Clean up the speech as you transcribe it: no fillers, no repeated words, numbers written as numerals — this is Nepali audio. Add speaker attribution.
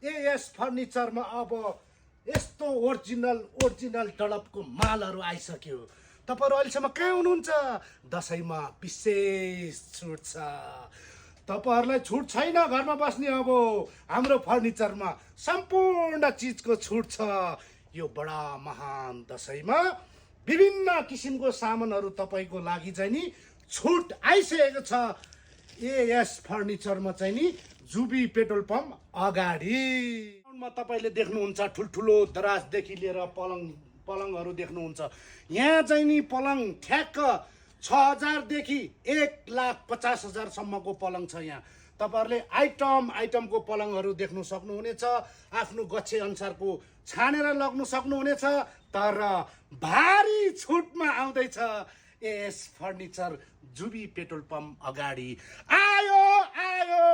Speaker 1: एएस फर्निचरमा अब यस्तो ओरिजिनल डलपको मालहरू आइसक्यो। तपाईँहरू अहिलेसम्म कहाँ हुनुहुन्छ? दसैँमा विशेष छुट छ। तपाईँहरूलाई छुट छैन घरमा बस्ने, अब हाम्रो फर्निचरमा सम्पूर्ण चिजको छुट छ। यो बडा महान दसैँमा विभिन्न किसिमको सामानहरू तपाईँको लागि चाहिँ नि छुट आइसकेको छ। एएस फर्निचरमा चाहिँ नि जुबी पेट्रोल पम्प अगाडि तपाईँले देख्नुहुन्छ ठुल्ठुलो दराजदेखि लिएर पलङहरू देख्नुहुन्छ। यहाँ चाहिँ नि पलङ ठ्याक्क 6000 देखि 1,50,000 सम्मको पलङ छ। यहाँ तपाईँहरूले आइटमको पलङहरू देख्नु सक्नुहुनेछ। आफ्नो गच्छे अनुसारको छानेर लग्नु सक्नुहुनेछ। तर भारी छुटमा आउँदैछ एएस फर्निचर जुबी पेट्रोल पम्प अगाडि। आयो आयो